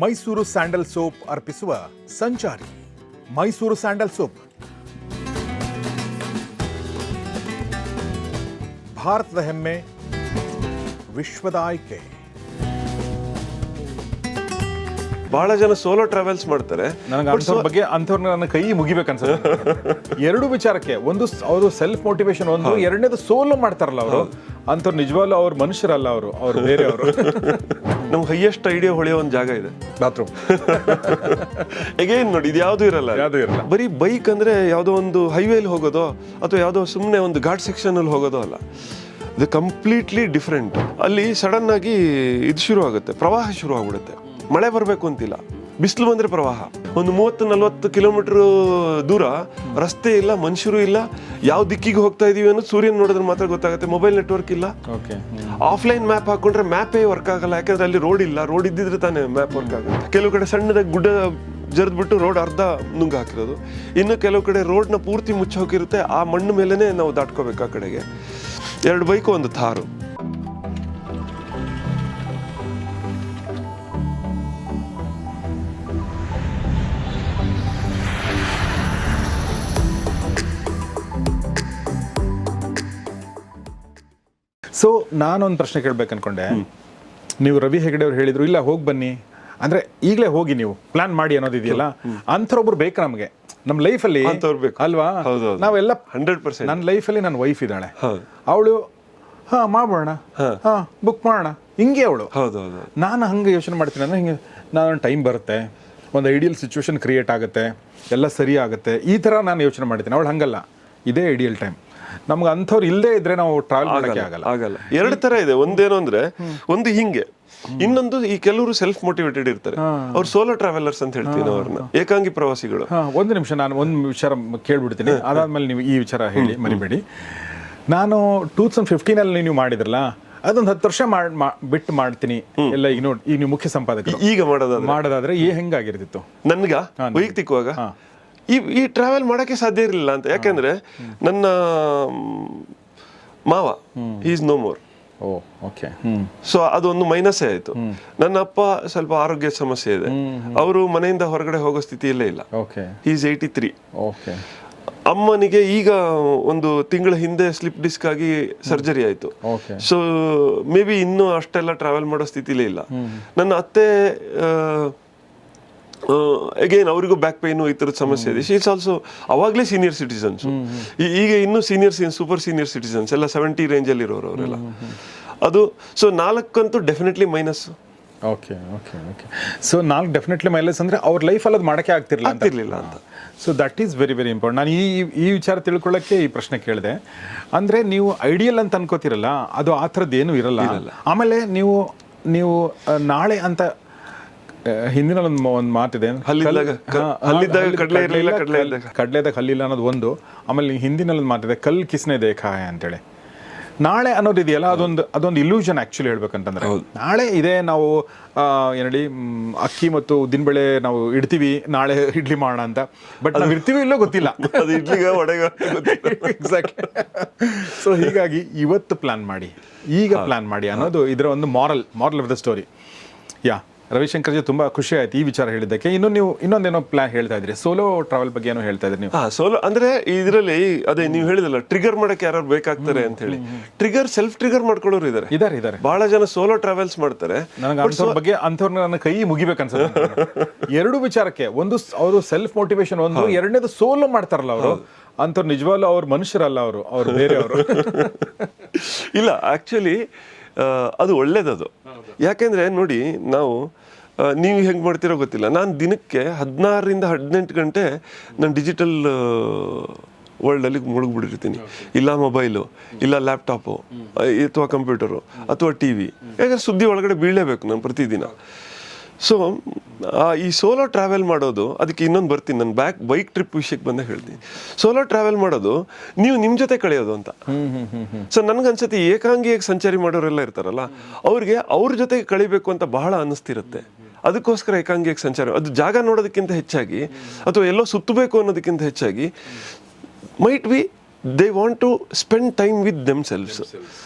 Mysuru sandal soap ಅರ್ಪಿಸುವ ಸಂಚಾರಿ Mysuru sandal soap ಭಾರತದ ಹೆಮ್ಮೆ, ವಿಶ್ವದ ಆಯ್ಕೆ. ಬಹಳ ಜನ ಸೋಲೋ ಟ್ರಾವೆಲ್ಸ್ ಮಾಡ್ತಾರೆ. ನನಗೆ ಅಂಥವ್ರ ಬಗ್ಗೆ ಅಂಥವ್ರನ್ನ ನನ್ನ ಕೈ ಮುಗಿಬೇಕನ್ಸುತ್ತೆ. ಎರಡು ವಿಚಾರಕ್ಕೆ, ಒಂದು ಅವರು ಸೆಲ್ಫ್ ಮೋಟಿವೇಶನ್, ಒಂದು ಎರಡನೇದು ಸೋಲೋ ಮಾಡ್ತಾರಲ್ಲ ಅವರು, ಅಂಥವ್ರು ನಿಜವಾಗ್ಲೂ ಅವ್ರ ಮನುಷ್ಯರಲ್ಲ, ಅವರು ಬೇರೆಯವರು. ನಮ್ಗೆ ಹೈಯೆಸ್ಟ್ ಐಡಿಯಾ ಹೊಳೆಯೋ ಒಂದು ಜಾಗ ಇದೆ, ಬಾತ್ರೂಮ್. ಎಗೇನ್ ನೋಡಿ, ಇದು ಯಾವ್ದು ಇರಲ್ಲ. ಬರೀ ಬೈಕ್ ಅಂದ್ರೆ ಯಾವುದೋ ಒಂದು ಹೈವೇಲಿ ಹೋಗೋದೋ ಅಥವಾ ಯಾವುದೋ ಸುಮ್ಮನೆ ಒಂದು ಘಾಟ್ ಸೆಕ್ಷನ್ ಅಲ್ಲಿ ಹೋಗೋದೋ ಅಲ್ಲ. ಇದು ಕಂಪ್ಲೀಟ್ಲಿ ಡಿಫ್ರೆಂಟ್. ಅಲ್ಲಿ ಸಡನ್ ಆಗಿ ಇದು ಶುರು ಆಗುತ್ತೆ, ಪ್ರವಾಹ ಶುರು ಆಗ್ಬಿಡುತ್ತೆ. ಮಳೆ ಬರಬೇಕು ಅಂತಿಲ್ಲ, ಬಿಸಿಲು ಬಂದ್ರೆ ಪ್ರವಾಹ. ಒಂದು 30-40 ಕಿಲೋಮೀಟರ್ ದೂರ ರಸ್ತೆ ಇಲ್ಲ, ಮನುಷ್ಯರು ಇಲ್ಲ, ಯಾವ ದಿಕ್ಕಿಗೆ ಹೋಗ್ತಾ ಇದೀವಿ ಅನ್ನೋದು ಸೂರ್ಯನ ನೋಡಿದ್ರೆ ಮಾತ್ರ ಗೊತ್ತಾಗುತ್ತೆ. ಮೊಬೈಲ್ ನೆಟ್ವರ್ಕ್ ಇಲ್ಲ. ಆಫ್ಲೈನ್ ಮ್ಯಾಪ್ ಹಾಕೊಂಡ್ರೆ ಮ್ಯಾಪೇ ವರ್ಕ್ ಆಗಲ್ಲ, ಯಾಕಂದ್ರೆ ಅಲ್ಲಿ ರೋಡ್ ಇಲ್ಲ. ರೋಡ್ ಇದ್ದಿದ್ರೆ ತಾನೇ ಮ್ಯಾಪ್ ವರ್ಕ್ ಆಗುತ್ತೆ. ಕೆಲವು ಕಡೆ ಸಣ್ಣದಾಗಿ ಗುಡ್ಡ ಜರಿದ್ಬಿಟ್ಟು ರೋಡ್ ಅರ್ಧ ನುಂಗ ಹಾಕಿರೋದು, ಇನ್ನು ಕೆಲವು ಕಡೆ ರೋಡ್ನ ಪೂರ್ತಿ ಮುಚ್ಚಿ ಹೋಗಿರುತ್ತೆ. ಆ ಮಣ್ಣು ಮೇಲೆನೆ ನಾವು ದಾಟ್ಕೋಬೇಕು ಆ ಕಡೆಗೆ. 2 ಬೈಕು, ಒಂದು ಥಾರು. ಸೊ ನಾನೊಂದು ಪ್ರಶ್ನೆ ಕೇಳ್ಬೇಕು ಅನ್ಕೊಂಡೆ. ನೀವು ರವಿ ಹೆಗಡೆ ಅವ್ರು ಹೇಳಿದ್ರು, ಇಲ್ಲ ಹೋಗಿ ಬನ್ನಿ ಅಂದ್ರೆ ಈಗಲೇ ಹೋಗಿ ನೀವು ಪ್ಲಾನ್ ಮಾಡಿ ಅನ್ನೋದಿದೆಯಲ್ಲ, ಅಂಥವ್ರೊಬ್ರು ಬೇಕು ನಮಗೆ ನಮ್ಮ ಲೈಫಲ್ಲಿ ಅಲ್ವಾ? ನಾವೆಲ್ಲ 100%. ನನ್ನ ಲೈಫಲ್ಲಿ ನನ್ನ ವೈಫ್ ಇದ್ದಾಳೆ, ಅವಳು ಮಾಡೋಣ, ಬುಕ್ ಮಾಡೋಣ, ಹಿಂಗೆ ಅವಳು. ನಾನು ಹಂಗೆ ಯೋಚನೆ ಮಾಡ್ತೀನಿ ಅಂದ್ರೆ, ಹಿಂಗೆ ನಾನು ಟೈಮ್ ಬರುತ್ತೆ, ಒಂದು ಐಡಿಯಲ್ ಸಿಚುವೇಶನ್ ಕ್ರಿಯೇಟ್ ಆಗುತ್ತೆ, ಎಲ್ಲ ಸರಿ ಆಗುತ್ತೆ, ಈ ಥರ ನಾನು ಯೋಚನೆ ಮಾಡ್ತೀನಿ. ಅವಳು ಹಂಗಲ್ಲ, ಇದೇ ಐಡಿಯಲ್ ಟೈಮ್. ನಮ್ಗೆ ಅಂಥವ್ರು ಇಲ್ಲದೆ ಇದ್ರೆ ನಾವು ಟ್ರಾವೆಲ್ ಮಾಡೋಕ್ಕೆ ಆಗಲ್ಲ. 2 ತರ ಇದೆ. ಒಂದೇನು ಅಂದ್ರೆ, ಒಂದು ಹಿಂಗೆ, ಇನ್ನೊಂದು ಈ ಕೆಲವರು ಸೆಲ್ಫ್ ಮೋಟಿವೇಟೆಡ್ ಇರ್ತಾರೆ, ಅವ್ರು ಸೋಲೋ ಟ್ರಾವೆಲರ್ಸ್ ಅಂತ ಹೇಳ್ತೀನಿ ಅವ್ರನ್ನ, ಏಕಾಂಗಿ ಪ್ರವಾಸಿಗಳು. ಒಂದು ನಿಮಿಷ, ನಾನು ಒಂದು ವಿಚಾರ ಕೇಳ್ಬಿಡ್ತೀನಿ, ಅದಾದ್ಮೇಲೆ ನೀವು ಈ ವಿಚಾರ ಹೇಳಿ, ಮರಿಬೇಡಿ. ನಾನು 2015 ನೀವು ಮಾಡಿದ್ರಲ್ಲ, ಅದೊಂದು 10 ವರ್ಷ ಬಿಟ್ಟು ಮಾಡ್ತೀನಿ ಎಲ್ಲ. ಈಗ ನೋಡಿ, ಈಗ ನೀವು ಮುಖ್ಯ ಸಂಪಾದಕರು, ಈಗ ಮಾಡೋದಾದ್ರೆ ಹೆಂಗಾಗಿರ್ತಿತ್ತು ನನ್ಗ ವೈಯಕ್ತಿಕವಾಗ? ಈ ಟ್ರಾವೆಲ್ ಮಾಡಕ್ಕೆ ಸಾಧ್ಯ ಇರಲಿಲ್ಲ ಅಂತ. ಯಾಕಂದ್ರೆ ನನ್ನ ಮಾವ ಈಸ್ ನೋ ಮೋರ್. ಸೊ ಅದೊಂದು ಮೈನಸ್ ಆಯ್ತು. ನನ್ನ ಅಪ್ಪ ಸ್ವಲ್ಪ ಆರೋಗ್ಯ ಸಮಸ್ಯೆ ಇದೆ, ಅವರು ಮನೆಯಿಂದ ಹೊರಗಡೆ ಹೋಗೋ ಸ್ಥಿತಿಯಲ್ಲೇ ಇಲ್ಲ. ಈಸ್ 83. ಅಮ್ಮನಿಗೆ ಈಗ ಒಂದು ತಿಂಗಳ ಹಿಂದೆ ಸ್ಲಿಪ್ ಡಿಸ್ಕ್ ಆಗಿ ಸರ್ಜರಿ ಆಯ್ತು. ಸೊ ಮೇ ಬಿ ಇನ್ನೂ ಅಷ್ಟೆಲ್ಲ ಟ್ರಾವೆಲ್ ಮಾಡೋ ಸ್ಥಿತಿಲೇ ಇಲ್ಲ. ನನ್ನ ಅತ್ತೆ ಅಗೇನ್ ಅವರಿಗೂ ಬ್ಯಾಕ್ ಪೈನು ಈ ಥರದ ಸಮಸ್ಯೆ ಇದೆ. ಶಿ ಇಸ್ ಆಲ್ಸೋ ಅವಾಗಲೇ ಸೀನಿಯರ್ ಸಿಟಿಸನ್ಸ್. ಈಗ ಇನ್ನೂ ಸೂಪರ್ ಸೀನಿಯರ್ ಸಿಟಿಸನ್ಸ್ ಎಲ್ಲ 70 ರೇಂಜಲ್ಲಿ ಇರೋರು ಅವರೆಲ್ಲ. ಅದು so 4 definitely minus. So 4 definitely minus ಅಂದ್ರೆ ಅವ್ರ ಲೈಫಲ್ಲಿ ಅದು ಮಾಡೋಕ್ಕೆ ಆಗ್ತಿರ್ಲಿಲ್ಲ ಅಂತ. So that is very very important. ನಾನು ಈ ವಿಚಾರ ತಿಳ್ಕೊಳ್ಳೋಕ್ಕೆ ಈ ಪ್ರಶ್ನೆ ಕೇಳಿದೆ. ಅಂದರೆ ನೀವು ಐಡಿಯಲ್ ಅಂತ ಅನ್ಕೋತಿರಲ್ಲ, ಅದು ಆ ಥರದ್ದು ಏನೂ ಇರಲ್ಲ. ಆಮೇಲೆ ನೀವು ನಾಳೆ ಅಂತ ಹಿಂದಿನ ಒಂದು ಮಾತಿದೆ, ಕಡ್ಲೆದಾಗ ಹಲ್ಲಿಲ್ಲ ಅನ್ನೋದು ಒಂದು. ಆಮೇಲೆ ಹಿಂದಿನಲ್ಲಿ ಒಂದು ಮಾತಿದೆ, ಕಲ್ ಕಿಸ್ನೆ ದೇಖಾಯ ಅಂತೇಳಿ. ನಾಳೆ ಅನ್ನೋದಿದೆಯಲ್ಲ, ಅದೊಂದು ಇಲ್ಯೂಷನ್ ಆ್ಯಕ್ಚುಲಿ ಹೇಳ್ಬೇಕಂತಂದ್ರೆ. ನಾಳೆ ಇದೆ, ನಾವು ಏನೇಳಿ ಅಕ್ಕಿ ಮತ್ತು ಉದ್ದಿನಬೇಳೆ ನಾವು ಇಡ್ತೀವಿ, ನಾಳೆ ಇಡ್ಲಿ ಮಾಡೋಣ ಅಂತ. ಬಟ್ ನಾವು ಇರ್ತೀವಿ ಇಲ್ಲೋ ಗೊತ್ತಿಲ್ಲ. ಎಕ್ಸಾಕ್ಟ್ಲಿ. ಸೊ ಹೀಗಾಗಿ ಇವತ್ತು ಪ್ಲಾನ್ ಮಾಡಿ, ಈಗ ಪ್ಲಾನ್ ಮಾಡಿ ಅನ್ನೋದು ಇದರ ಒಂದು moral of the story. Ravishankar G, ತುಂಬಾ ಖುಷಿ ಆಯ್ತು ಈ ವಿಚಾರ ಹೇಳಿದ್ದಕ್ಕೆ. ನೀವು ಇನ್ನೊಂದೇನೋ ಪ್ಲಾನ್ ಹೇಳ್ತಾ ಇದ್ರಿ, ಸೋಲೋ ಟ್ರಾವೆಲ್ ಬಗ್ಗೆ ಏನೋ ಹೇಳ್ತಾ ಇದ್ರಿ ನೀವು. ಸೋಲೋ ಅಂದ್ರೆ ಇದರಲ್ಲಿ ಅದೇ ನೀವು ಹೇಳಿದಲ್ಲ, ಟ್ರಿಗರ್ ಮಾಡಕ್ಕೆ ಯಾರು ಬೇಕಾಗ್ತಾರೆ ಅಂತ ಹೇಳಿ. ಸೆಲ್ಫ್ ಟ್ರಿಗರ್ ಮಾಡ್ಕೊಳ್ಳೋರು ಇದಾರೆ. ಬಹಳ ಜನ ಸೋಲೋ ಟ್ರಾವೆಲ್ಸ್ ಮಾಡ್ತಾರೆ. ನನಗೆ ಅಂಥವ್ರ ಬಗ್ಗೆ ಅಂಥವ್ರನ್ನ ನನ್ನ ಕೈ ಮುಗಿಬೇಕನ್ಸುತ್ತೆ. ಎರಡು ವಿಚಾರಕ್ಕೆ, ಒಂದು ಅವರು ಸೆಲ್ಫ್ ಮೋಟಿವೇಶನ್, ಒಂದು ಎರಡನೇದು ಸೋಲೋ ಮಾಡ್ತಾರಲ್ಲ ಅವರು, ಅಂಥವ್ರು ನಿಜವಾಗ್ಲೂ ಅವ್ರ ಮನುಷ್ಯರಲ್ಲ, ಅವರು ಬೇರೆಯವರು. ಇಲ್ಲ, ಆಕ್ಚುಲಿ ಅದು ಒಳ್ಳೇದದು. ಯಾಕೆಂದ್ರೆ ನೋಡಿ, ನೀವು ಹೆಂಗೆ ಮಾಡ್ತಿರೋ ಗೊತ್ತಿಲ್ಲ, ನಾನು ದಿನಕ್ಕೆ 16-18 ಗಂಟೆ ನಾನು ಡಿಜಿಟಲ್ ವರ್ಲ್ಡಲ್ಲಿ ಮುಳುಗ್ಬಿಟ್ಟಿರ್ತೀನಿ. ಇಲ್ಲ ಮೊಬೈಲು, ಇಲ್ಲ ಲ್ಯಾಪ್ಟಾಪು, ಅಥವಾ ಕಂಪ್ಯೂಟರು, ಅಥವಾ TV. ಯಾಕಂದ್ರೆ ಸುದ್ದಿ ಒಳಗಡೆ ಬೀಳಲೇಬೇಕು ನಾನು ಪ್ರತಿದಿನ. ಸೊ ಈ ಸೋಲೋ ಟ್ರಾವೆಲ್ ಮಾಡೋದು, ಅದಕ್ಕೆ ಇನ್ನೊಂದು ಬರ್ತೀನಿ, ನಾನು ಬೈಕ್ ಟ್ರಿಪ್ ವಿಷಯಕ್ಕೆ ಬಂದಾಗ ಹೇಳ್ತೀನಿ. ಸೋಲೋ ಟ್ರಾವೆಲ್ ಮಾಡೋದು ನೀವು ನಿಮ್ಮ ಜೊತೆ ಕಳೆಯೋದು ಅಂತ. ಸೊ ನನಗನ್ಸತಿ ಏಕಾಂಗಿಯಾಗಿ ಸಂಚಾರಿ ಮಾಡೋರೆಲ್ಲ ಇರ್ತಾರಲ್ಲ, ಅವ್ರಿಗೆ ಅವ್ರ ಜೊತೆಗೆ ಕಳಿಬೇಕು ಅಂತ ಬಹಳ ಅನ್ನಿಸ್ತಿರುತ್ತೆ. ಅದಕ್ಕೋಸ್ಕರ ಏಕಾಂಗಿಯಾಗಿ ಸಂಚಾರ, ಅದು ಜಾಗ ನೋಡೋದಕ್ಕಿಂತ ಹೆಚ್ಚಾಗಿ ಅಥವಾ ಎಲ್ಲೋ ಸುತ್ತಬೇಕು ಅನ್ನೋದಕ್ಕಿಂತ ಹೆಚ್ಚಾಗಿ, might be they want to spend time with themselves.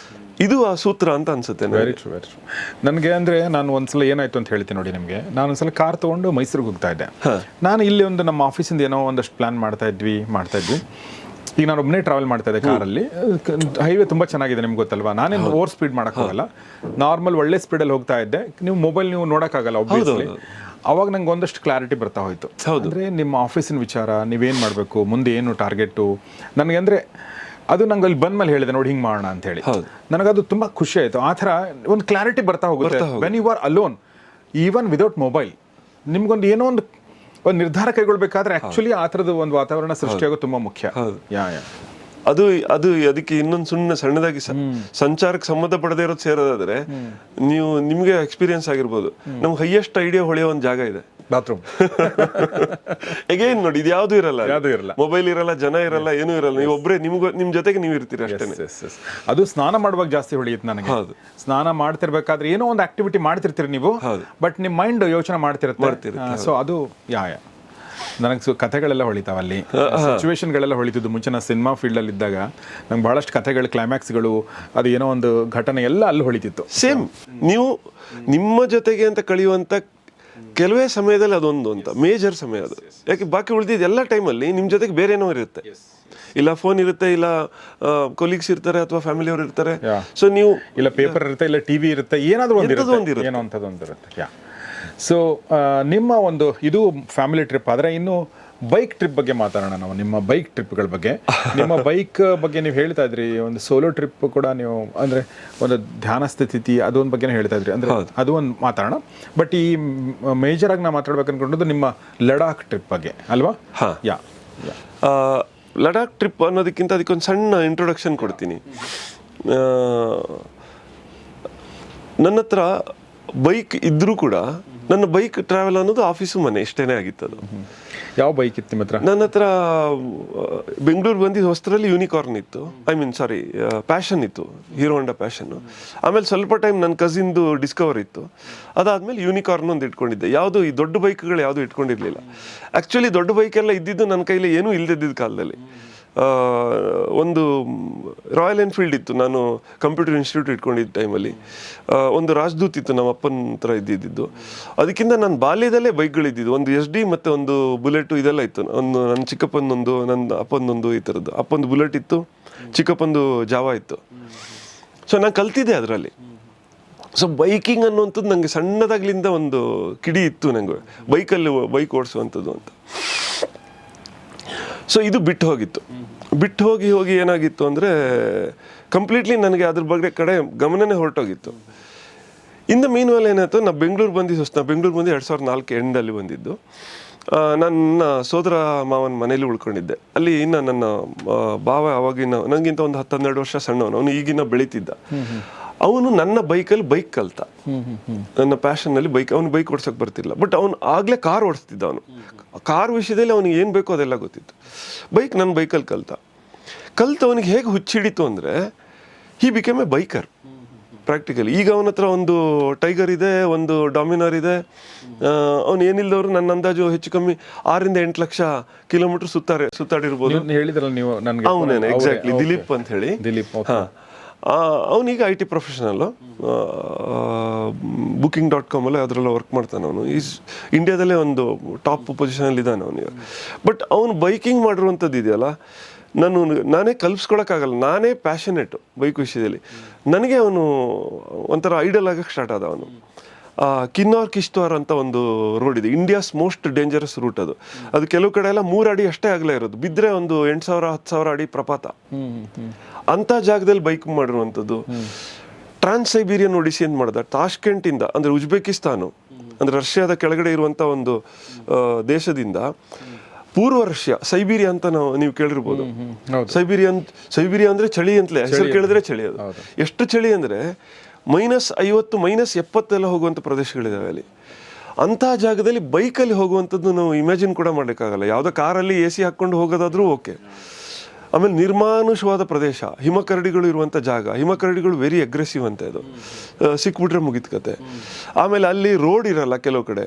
ಇದು ಆ ಸೂತ್ರ ಅಂತ ಅನ್ಸುತ್ತೆ ನನಗೆ. Very true, very true. ನನಗೆ ಅಂದರೆ ನಾನು ಒಂದ್ಸಲ ಏನಾಯ್ತು ಅಂತ ಹೇಳ್ತೀನಿ ನೋಡಿ ನಿಮಗೆ. ನಾನು ಒಂದ್ಸಲ ಕಾರ್ ತೊಗೊಂಡು ಮೈಸೂರಿಗೆ ಹೋಗ್ತಾ ಇದ್ದೆ. ನಾನು ಇಲ್ಲಿ ಒಂದು ನಮ್ಮ ಆಫೀಸಿಂದ ಏನೋ ಒಂದಷ್ಟು ಪ್ಲಾನ್ ಮಾಡ್ತಾ ಇದ್ವಿ. ಈಗ ನಾನು ಒಬ್ಬನೇ ಟ್ರಾವೆಲ್ ಮಾಡ್ತಾ ಇದ್ದೆ ಕಾರಲ್ಲಿ. ಹೈವೇ ತುಂಬ ಚೆನ್ನಾಗಿದೆ, ನಿಮ್ಗೆ ಗೊತ್ತಲ್ವಾ. ನಾನೇನು ಓವರ್ ಸ್ಪೀಡ್ ಮಾಡೋಕ್ಕಾಗಲ್ಲ, ನಾರ್ಮಲ್ ಒಳ್ಳೆ ಸ್ಪೀಡಲ್ಲಿ ಹೋಗ್ತಾ ಇದ್ದೆ. ನೀವು ಮೊಬೈಲ್ ನೀವು ನೋಡೋಕ್ಕಾಗಲ್ಲ ಆಬ್ವಿಯಸ್ಲಿ. ಅವಾಗ ನಂಗೆ ಒಂದಷ್ಟು ಕ್ಲಾರಿಟಿ ಬರ್ತಾ ಹೋಯಿತು. ಅಂದರೆ ನಿಮ್ಮ ಆಫೀಸಿನ ವಿಚಾರ, ನೀವೇನು ಮಾಡಬೇಕು, ಮುಂದೆ ಏನು ಟಾರ್ಗೆಟು ನನಗೆ. ಅಂದರೆ ಅದು ನಂಗೆ ಅಲ್ಲಿ ಬಂದ ಮೇಲೆ ಹೇಳಿದೆ ನೋಡಿ ಹಿಂಗೆ ಮಾಡೋಣ ಅಂತ ಹೇಳಿ. ನನಗದು ತುಂಬ ಖುಷಿ ಆಯಿತು. ಆ ಥರ ಒಂದು ಕ್ಲಾರಿಟಿ ಬರ್ತಾ ಹೋಗುತ್ತೆ when you are alone, even without mobile. ನಿಮ್ಗೊಂದು ಏನೋ ಒಂದು ನಿರ್ಧಾರ ಕೈಗೊಳ್ಬೇಕಾದ್ರೆ ಆಕ್ಚುಲಿ ಆ ಥರದ ಒಂದು ವಾತಾವರಣ ಸೃಷ್ಟಿಯಾಗೋದು ತುಂಬ ಮುಖ್ಯ. ಅದು ಅದಕ್ಕೆ ಇನ್ನೊಂದು ಸಣ್ಣದಾಗಿ ಸಂಚಾರಕ್ಕೆ ಸಂಬಂಧಪಡದೇ ಇರೋದು ಸೇರೋದಾದ್ರೆ, ನಿಮ್ಗೆ ಎಕ್ಸ್ಪೀರಿಯನ್ಸ್ ಆಗಿರ್ಬೋದು, ನಮ್ಗೆ ಹೈಯೆಸ್ಟ್ ಐಡಿಯಾ ಹೊಳೆಯೋ ಒಂದು ಜಾಗ ಇದೆ, ಬಾತ್ರೂಮ್. ಎಗೇನ್ ನೋಡಿ, ಇದು ಯಾವ್ದು ಇರಲ್ಲ, ಮೊಬೈಲ್ ಇರಲ್ಲ, ಜನ ಇರಲ್ಲ, ಏನೂ ಇರಲ್ಲ. ನೀವು ಒಬ್ಬರೇ, ನಿಮ್ ಜೊತೆಗೆ ನೀವು ಇರ್ತೀರಿ ಅಷ್ಟೇ. ಅದು ಸ್ನಾನ ಮಾಡುವಾಗ ಜಾಸ್ತಿ ಹೊಳೆಯುತ್ತೆ ನನಗೆ. ಸ್ನಾನ ಮಾಡ್ತಿರ್ಬೇಕಾದ್ರೆ ಏನೋ ಒಂದು ಆಕ್ಟಿವಿಟಿ ಮಾಡ್ತಿರ್ತೀರಿ ನೀವು, ಬಟ್ ನಿಮ್ ಮೈಂಡ್ ಯೋಚನೆ ಮಾಡ್ತಿರುತ್ತೆ. ಸೊ ಅದು ನನಗೆ ಕಥೆಗಳೆಲ್ಲ ಹೊಳಿತಾವ ಅಲ್ಲಿ, ಸಿಚುವೇಶನ್ಗಳೆಲ್ಲ ಹೊಳಿತಿದ್ದು. ಮುಂಚೆ ನಾನು ಸಿನಿಮಾ ಫೀಲ್ಡಲ್ಲಿ ಇದ್ದಾಗ ನಂಗೆ ಬಹಳಷ್ಟು ಕಥೆಗಳು, ಕ್ಲೈಮ್ಯಾಕ್ಸ್ಗಳು, ಅದು ಏನೋ ಒಂದು ಘಟನೆ ಎಲ್ಲ ಅಲ್ಲಿ ಹೊಳಿತಿತ್ತು. ಸೇಮ್ ನೀವು ನಿಮ್ಮ ಜೊತೆಗೆ ಅಂತ ಕಳೆಯುವಂತ ಕೆಲವೇ ಸಮಯದಲ್ಲಿ ಅದೊಂದು ಅಂತ ಮೇಜರ್ ಸಮಯ ಅದು. ಯಾಕೆ ಬಾಕಿ ಉಳಿದಿದ್ದು ಎಲ್ಲ ಟೈಮಲ್ಲಿ ನಿಮ್ಮ ಜೊತೆಗೆ ಬೇರೆ ಏನೋ ಇರುತ್ತೆ. ಇಲ್ಲ ಫೋನ್ ಇರುತ್ತೆ, ಇಲ್ಲ ಕೊಲೀಗ್ಸ್ ಇರ್ತಾರೆ, ಅಥವಾ ಫ್ಯಾಮಿಲಿ ಅವರು ಇರ್ತಾರೆ. ಸೊ ನೀವು ಇಲ್ಲ ಪೇಪರ್ ಇರುತ್ತೆ, ಇಲ್ಲ ಟಿವಿ ಇರುತ್ತೆ, ಏನಾದರೂ ಒಂದಿರುತ್ತೆ, ಏನೋ ಅಂಥದ್ದು ಒಂದಿರುತ್ತೆ. ಸೊ ನಿಮ್ಮ ಒಂದು ಇದು ಫ್ಯಾಮಿಲಿ ಟ್ರಿಪ್ ಆದರೆ, ಇನ್ನು ಬೈಕ್ ಟ್ರಿಪ್ ಬಗ್ಗೆ ಮಾತಾಡೋಣ ನಾವು. ನಿಮ್ಮ ಬೈಕ್ ಟ್ರಿಪ್ಗಳ ಬಗ್ಗೆ, ನಿಮ್ಮ ಬೈಕ್ ಬಗ್ಗೆ ನೀವು ಹೇಳ್ತಾ ಇದ್ರಿ, ಒಂದು ಸೋಲೋ ಟ್ರಿಪ್ ಕೂಡ ನೀವು, ಅಂದರೆ ಒಂದು ಧ್ಯಾನ ಸ್ಥಿತಿ ಅದೊಂದು ಬಗ್ಗೆ ಹೇಳ್ತಾ ಇದ್ರಿ, ಅಂದರೆ ಅದು ಒಂದು ಮಾತಾಡೋಣ. ಬಟ್ ಈ ಮೇಜರಾಗಿ ನಾವು ಮಾತಾಡ್ಬೇಕು ಅನ್ಕೊಂಡದ್ದು ನಿಮ್ಮ ಲಡಾಖ್ ಟ್ರಿಪ್ ಬಗ್ಗೆ ಅಲ್ವಾ? ಲಡಾಖ್ ಟ್ರಿಪ್ ಅನ್ನೋದಕ್ಕಿಂತ ಅದಕ್ಕೊಂದು ಸಣ್ಣ ಇಂಟ್ರೊಡಕ್ಷನ್ ಕೊಡ್ತೀನಿ. ನನ್ನ ಹತ್ರ ಬೈಕ್ ಇದ್ರೂ ಕೂಡ ನನ್ನ ಬೈಕ್ ಟ್ರಾವೆಲ್ ಅನ್ನೋದು ಆಫೀಸು ಮನೆ ಇಷ್ಟೇನೆ ಆಗಿತ್ತು. ಅದು ಯಾವ ಬೈಕ್ ಇತ್ತು ನಿಮ್ಮ ಹತ್ರ? ನನ್ನ ಹತ್ರ ಬೆಂಗಳೂರು ಬಂದಿದ್ದು ಹೊಸದ್ರಲ್ಲಿ ಯೂನಿಕಾರ್ನ್ ಇತ್ತು, ಪ್ಯಾಷನ್ ಇತ್ತು, ಹೀರೋ ಹೋಂಡಾ ಪ್ಯಾಷನ್. ಆಮೇಲೆ ಸ್ವಲ್ಪ ಟೈಮ್ ನನ್ನ ಕಸಿನ್ದು ಡಿಸ್ಕವರ್ ಇತ್ತು. ಅದಾದ್ಮೇಲೆ ಯೂನಿಕಾರ್ನ್ ಒಂದು ಇಟ್ಕೊಂಡಿದ್ದೆ. ಯಾವುದು ಈ ದೊಡ್ಡ ಬೈಕ್ಗಳು ಯಾವುದು ಇಟ್ಕೊಂಡಿರ್ಲಿಲ್ಲ. ಆ್ಯಕ್ಚುಲಿ ದೊಡ್ಡ ಬೈಕ್ ಎಲ್ಲ ಇದ್ದಿದ್ದು ನನ್ನ ಕೈಲಿ ಏನೂ ಇಲ್ಲದಿದ್ದ ಕಾಲದಲ್ಲಿ. ಒಂದು ರಾಯಲ್ ಎನ್ಫೀಲ್ಡ್ ಇತ್ತು, ನಾನು ಕಂಪ್ಯೂಟರ್ ಇನ್ಸ್ಟಿಟ್ಯೂಟ್ ಇಟ್ಕೊಂಡಿದ್ದ ಟೈಮಲ್ಲಿ. ಒಂದು ರಾಜದೂತ್ ಇತ್ತು ನಮ್ಮ ಅಪ್ಪನ ಹತ್ರ ಇದ್ದಿದ್ದು. ಅದಕ್ಕಿಂತ ನನ್ನ ಬಾಲ್ಯದಲ್ಲೇ ಬೈಕ್ಗಳಿದ್ದಿದ್ದು. ಒಂದು SD ಮತ್ತು ಒಂದು ಬುಲೆಟು, ಇದೆಲ್ಲ ಇತ್ತು. ಒಂದು ನನ್ನ ಚಿಕ್ಕಪ್ಪನೊಂದು, ನನ್ನ ಅಪ್ಪನೊಂದು, ಈ ಥರದ್ದು. ಅಪ್ಪಂದು ಬುಲೆಟ್ ಇತ್ತು, ಚಿಕ್ಕಪ್ಪಂದು ಜಾವ ಇತ್ತು. ಸೊ ನಾನು ಕಲ್ತಿದ್ದೆ ಅದರಲ್ಲಿ. ಸೊ ಬೈಕಿಂಗ್ ಅನ್ನುವಂಥದ್ದು ನನಗೆ ಸಣ್ಣದಾಗ್ಲಿಂದ ಒಂದು ಕಿಡಿ ಇತ್ತು ನನಗೆ, ಬೈಕ್ ಓಡಿಸುವಂಥದ್ದು ಅಂತ. ಸೊ ಇದು ಬಿಟ್ಟು ಹೋಗಿ ಏನಾಗಿತ್ತು ಅಂದರೆ, ಕಂಪ್ಲೀಟ್ಲಿ ನನಗೆ ಅದ್ರ ಬಗ್ಗೆ ಕಡೆ ಗಮನನೇ ಹೊರಟೋಗಿತ್ತು. ಇನ್ ದ ಮೀನ್ ವೇಲ್ ಏನಾಯ್ತು, ನಾನು ಬೆಂಗಳೂರು ಬಂದು 2004 ಎಂಡಲ್ಲಿ ಬಂದಿದ್ದು. ನನ್ನ ಸೋದರ ಮಾವನ ಮನೇಲಿ ಉಳ್ಕೊಂಡಿದ್ದೆ. ಅಲ್ಲಿ ಇನ್ನು ನನ್ನ ಭಾವ ಅವಾಗಿನ ನನಗಿಂತ ಒಂದು 10-12 ವರ್ಷ ಸಣ್ಣವನು. ಅವನು ಈಗಿನ ಬೆಳೀತಿದ್ದ. ಅವನು ನನ್ನ ಬೈಕಲ್ಲಿ ಬೈಕ್ ಕಲ್ತ. ನನ್ನ ಪ್ಯಾಷನ್ನಲ್ಲಿ ಅವನು ಬೈಕ್ ಓಡ್ಸೋಕೆ ಬರ್ತಿಲ್ಲ, ಬಟ್ ಅವನು ಆಗಲೇ ಕಾರ್ ಓಡಿಸ್ತಿದ್ದ. ಅವನು ಕಾರ್ ವಿಷಯದಲ್ಲಿ ಅವನಿಗೆ ಏನು ಬೇಕೋ ಅದೆಲ್ಲ ಗೊತ್ತಿತ್ತು. ನನ್ನ ಬೈಕಲ್ಲಿ ಕಲ್ತ ಅವನಿಗೆ ಹೇಗೆ ಹುಚ್ಚಿಡಿತು ಅಂದರೆ, ಹಿ ಬಿಕೇಮ್ ಎ ಬೈಕರ್ ಪ್ರಾಕ್ಟಿಕಲಿ. ಈಗ ಅವನ ಹತ್ರ ಒಂದು ಟೈಗರ್ ಇದೆ, ಒಂದು ಡಾಮಿನರ್ ಇದೆ. ಅವನು ಏನಿಲ್ಲದವರು ನನ್ನ ಅಂದಾಜು ಹೆಚ್ಚು ಕಮ್ಮಿ 6-8 ಲಕ್ಷ ಕಿಲೋಮೀಟರ್ ಸುತ್ತಾಡಿರ್ಬೋದು. ಹೇಳಿದ್ರಲ್ಲ ನೀವು ನನಗೆ, ಅವನೇನೆ ಎಕ್ಸಾಕ್ಟ್ಲಿ, ದಿಲೀಪ್ ಅಂತ ಹೇಳಿ. ಅವನೀಗ IT ಪ್ರೊಫೆಷನಲ್ಲು, booking.com ಅಲ್ಲೇ ಅದರಲ್ಲ ವರ್ಕ್ ಮಾಡ್ತಾನೆ. ಅವನು ಇಂಡಿಯಾದಲ್ಲೇ ಒಂದು ಟಾಪ್ ಪೊಸಿಷನಲ್ಲಿ ಇದ್ದಾನೆ ಅವನಿಗೆ. ಬಟ್ ಅವನು ಬೈಕಿಂಗ್ ಮಾಡಿರುವಂಥದ್ದು ಇದೆಯಲ್ಲ, ನಾನೇ ಕಲ್ಪಿಸ್ಕೊಳಕ್ಕಾಗಲ್ಲ. ನಾನೇ ಪ್ಯಾಷನೇಟು ಬೈಕ್ ವಿಷಯದಲ್ಲಿ. ನನಗೆ ಅವನು ಒಂಥರ ಐಡಲ್ ಆಗಕ್ಕೆ ಸ್ಟಾರ್ಟ್ ಆದ. ಅವನು ಕಿಶ್ತ್ವಾರ್ ಅಂತ ಒಂದು ರೋಡ್ ಇದೆ, ಇಂಡಿಯಾಸ್ ಮೋಸ್ಟ್ ಡೇಂಜರಸ್ ರೂಟ್. ಅದು ಕೆಲವು ಕಡೆ ಎಲ್ಲ 3 ಅಡಿ ಅಷ್ಟೇ ಆಗಲೇ ಇರೋದು, ಬಿದ್ದರೆ ಒಂದು 8,000-10,000 ಅಡಿ ಪ್ರಪಾತ. ಅಂಥ ಜಾಗದಲ್ಲಿ ಬೈಕ್ ಮಾಡಿರುವಂಥದ್ದು. ಟ್ರಾನ್ಸ್ ಸೈಬೀರಿಯನ್ ಒಡಿಸಿ ಅಂತ ಮಾಡ್ದ. ತಾಷ್ಕೆಂಟಿಂದ, ಅಂದರೆ ಉಜ್ಬೇಕಿಸ್ತಾನು, ಅಂದರೆ ರಷ್ಯಾದ ಕೆಳಗಡೆ ಇರುವಂಥ ಒಂದು ದೇಶದಿಂದ ಪೂರ್ವ ರಷ್ಯಾ, ಸೈಬೀರಿಯಾ ಅಂತ ನೀವು ಕೇಳಿರ್ಬೋದು. ಸೈಬೀರಿಯಾ ಅಂದರೆ ಚಳಿ ಅಂತಲೇ ಹೆಸರು ಕೇಳಿದ್ರೆ ಚಳಿ. ಅದು ಎಷ್ಟು ಚಳಿ ಅಂದರೆ -50, -70 ಎಲ್ಲ ಹೋಗುವಂಥ ಪ್ರದೇಶಗಳಿದಾವೆ ಅಲ್ಲಿ. ಅಂಥ ಜಾಗದಲ್ಲಿ ಬೈಕಲ್ಲಿ ಹೋಗುವಂಥದ್ದು ನಾವು ಇಮ್ಯಾಜಿನ್ ಕೂಡ ಮಾಡೋಕ್ಕಾಗಲ್ಲ. ಯಾವುದೋ ಕಾರಲ್ಲಿ AC ಹಾಕ್ಕೊಂಡು ಹೋಗೋದಾದ್ರೂ ಓಕೆ. ಆಮೇಲೆ ನಿರ್ಮಾನುಷವಾದ ಪ್ರದೇಶ, ಹಿಮಕರಡಿಗಳು ಇರುವಂಥ ಜಾಗ. ಹಿಮಕರಡಿಗಳು ವೆರಿ ಅಗ್ರೆಸಿವ್ ಅಂತ. ಇದು ಸಿಕ್ಬಿಟ್ರೆ ಮುಗಿದ ಕತೆ. ಆಮೇಲೆ ಅಲ್ಲಿ ರೋಡ್ ಇರಲ್ಲ ಕೆಲವು ಕಡೆ.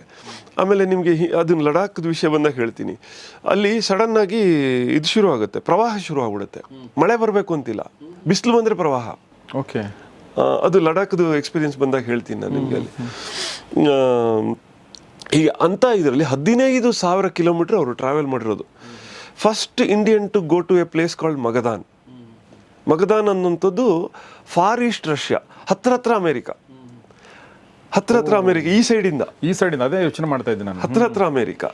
ಆಮೇಲೆ ನಿಮಗೆ ಅದನ್ನ ಲಡಾಖ್ದ ವಿಷಯ ಬಂದಾಗ ಹೇಳ್ತೀನಿ. ಅಲ್ಲಿ ಸಡನ್ನಾಗಿ ಶುರು ಆಗುತ್ತೆ, ಪ್ರವಾಹ ಶುರು ಆಗ್ಬಿಡುತ್ತೆ. ಮಳೆ ಬರಬೇಕು ಅಂತಿಲ್ಲ, ಬಿಸಿಲು ಬಂದರೆ ಪ್ರವಾಹ. ಓಕೆ. ಅದು ಲಡಾಖ್ದು ಎಕ್ಸ್ಪೀರಿಯನ್ಸ್ ಬಂದಾಗ ಹೇಳ್ತೀನಿ ನಾನು ನಿಮಗೆ ಅಲ್ಲಿ. ಈಗ ಅಂತ ಇದರಲ್ಲಿ 15,000 ಕಿಲೋಮೀಟರ್ ಅವರು ಟ್ರಾವೆಲ್ ಮಾಡಿರೋದು. First Indian to go to a place called Magadan. Magadan ಅನ್ನುವಂಥದ್ದು ಫಾರ್ ಈಸ್ಟ್ ರಷ್ಯಾ, ಹತ್ರ ಅಮೇರಿಕಾ, ಹತ್ರ ಅಮೇರಿಕಾ, ಈ ಸೈಡಿಂದ ಅದೇ ಯೋಚನೆ ಮಾಡ್ತಾ ಇದ್ದೆ ನಾನು. ಹತ್ರ ಅಮೇರಿಕಾ,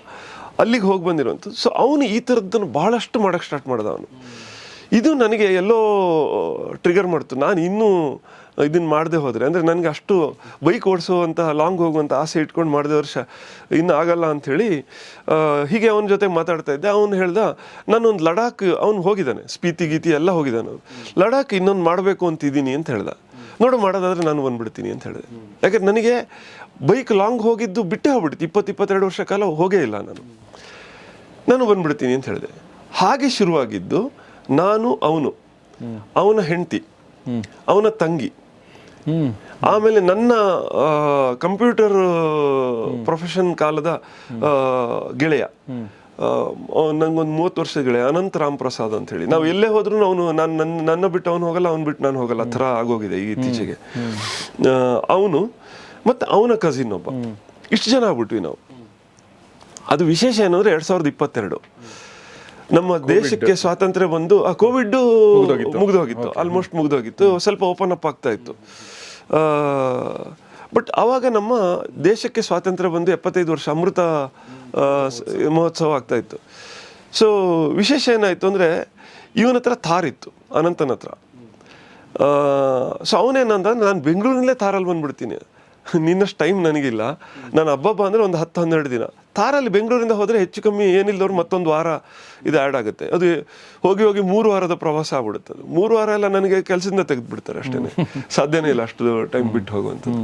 ಅಲ್ಲಿಗೆ ಹೋಗಿ ಬಂದಿರುವಂಥದ್ದು. ಸೊ ಅವನು ಈ ಥರದ್ದನ್ನು ಬಹಳಷ್ಟು ಮಾಡೋಕ್ಕೆ ಸ್ಟಾರ್ಟ್ ಮಾಡ್ದ ಅವನು. ಇದು ನನಗೆ ಎಲ್ಲೋ ಟ್ರಿಗರ್ ಮಾಡ್ತು. ನಾನು ಇನ್ನೂ ಇದನ್ನು ಮಾಡದೆ ಹೋದರೆ, ಅಂದರೆ ನನಗೆ ಅಷ್ಟು ಬೈಕ್ ಓಡಿಸುವಂಥ ಲಾಂಗ್ ಹೋಗುವಂಥ ಆಸೆ ಇಟ್ಕೊಂಡು ಮಾಡಿದೆ ವರ್ಷ ಇನ್ನೂ ಆಗಲ್ಲ ಅಂಥೇಳಿ ಹೀಗೆ ಅವನ ಜೊತೆ ಮಾತಾಡ್ತಾ ಇದ್ದೆ. ಅವನು ಹೇಳ್ದ, ನಾನೊಂದು ಲಡಾಖ್, ಅವನು ಹೋಗಿದ್ದಾನೆ, ಸ್ಪೀತಿ ಗೀತಿ ಎಲ್ಲ ಹೋಗಿದ್ದಾನೆ ಅವ್ನು, ಲಡಾಖ್ ಇನ್ನೊಂದು ಮಾಡಬೇಕು ಅಂತಿದ್ದೀನಿ ಅಂತ ಹೇಳ್ದ. ನೋಡು, ಮಾಡೋದಾದ್ರೆ ನಾನು ಬಂದ್ಬಿಡ್ತೀನಿ ಅಂತ ಹೇಳಿದೆ. ಯಾಕಂದ್ರೆ ನನಗೆ ಬೈಕ್ ಲಾಂಗ್ ಹೋಗಿದ್ದು ಬಿಟ್ಟೇ ಹೋಗ್ಬಿಡ್ತು. 20-22 ವರ್ಷ ಕಾಲ ಹೋಗೇ ಇಲ್ಲ ನಾನು ಬಂದ್ಬಿಡ್ತೀನಿ ಅಂತ ಹೇಳಿದೆ. ಹಾಗೆ ಶುರುವಾಗಿದ್ದು ನಾನು, ಅವನ ಹೆಂಡತಿ, ಅವನ ತಂಗಿ, ಆಮೇಲೆ ನನ್ನ ಕಂಪ್ಯೂಟರ್ ಪ್ರೊಫೆಷನ್ ಕಾಲದ ಗೆಳೆಯ, ನಂಗೊಂದು 30 ವರ್ಷದ ಗೆಳೆಯ ಅನಂತ್ ರಾಮ್ ಪ್ರಸಾದ್ ಅಂತ ಹೇಳಿ. ನಾವು ಎಲ್ಲೇ ಹೋದ್ರು ಅವನು ನನ್ನ ಬಿಟ್ಟು ಅವನು ಹೋಗಲ್ಲ, ಅವ್ನು ಬಿಟ್ಟು ನಾನು ಹೋಗಲ್ಲ, ಆ ಥರ ಆಗೋಗಿದೆ ಈಗ ಇತ್ತೀಚೆಗೆ. ಅವನು ಮತ್ತು ಅವನ ಕಸಿನ್ ಒಬ್ಬ, ಇಷ್ಟು ಜನ ಆಗ್ಬಿಟ್ವಿ ನಾವು. ಅದು ವಿಶೇಷ ಏನಂದ್ರೆ 2022 ನಮ್ಮ ದೇಶಕ್ಕೆ ಸ್ವಾತಂತ್ರ್ಯ ಬಂದು ಕೋವಿಡ್ ಮುಗಿದೋಗಿತ್ತು, ಆಲ್ಮೋಸ್ಟ್ ಮುಗಿದೋಗಿತ್ತು, ಸ್ವಲ್ಪ ಓಪನ್ ಅಪ್ ಆಗ್ತಾ ಇತ್ತು. ಬಟ್ ಆವಾಗ ನಮ್ಮ ದೇಶಕ್ಕೆ ಸ್ವಾತಂತ್ರ್ಯ ಬಂದು 75 ವರ್ಷ ಅಮೃತ ಮಹೋತ್ಸವ ಆಗ್ತಾ ಇತ್ತು. ಸೊ ವಿಶೇಷ ಏನಾಯಿತು ಅಂದರೆ, ಇವನ ಹತ್ರ ಥಾರ್ ಇತ್ತು, ಅನಂತನ ಹತ್ರ. ಸೊ ಅವನೇನಂದ, ನಾನು ಬೆಂಗಳೂರಿನಲ್ಲೇ ಥಾರಲ್ಲಿ ಬಂದ್ಬಿಡ್ತೀನಿ, ನಿನ್ನಷ್ಟು ಟೈಮ್ ನನಗಿಲ್ಲ, ನಾನು ಹಬ್ಬ ಅಂದರೆ ಒಂದು 10-12 ದಿನ ಥಾರಲ್ಲಿ ಬೆಂಗಳೂರಿಂದ ಹೋದರೆ ಹೆಚ್ಚು ಕಮ್ಮಿ ಏನಿಲ್ಲದವ್ರು ಮತ್ತೊಂದು ವಾರ ಇದು ಆ್ಯಡ್ ಆಗುತ್ತೆ. ಅದು ಹೋಗಿ 3 ವಾರದ ಪ್ರವಾಸ ಆಗ್ಬಿಡುತ್ತೆ. ಅದು 3 ವಾರ ಎಲ್ಲ ನನಗೆ ಕೆಲಸದಿಂದ ತೆಗೆದುಬಿಡ್ತಾರೆ ಅಷ್ಟೇ, ಸಾಧ್ಯನೇ ಇಲ್ಲ ಅಷ್ಟು ಟೈಮ್ ಬಿಟ್ಟು ಹೋಗುವಂಥದ್ದು.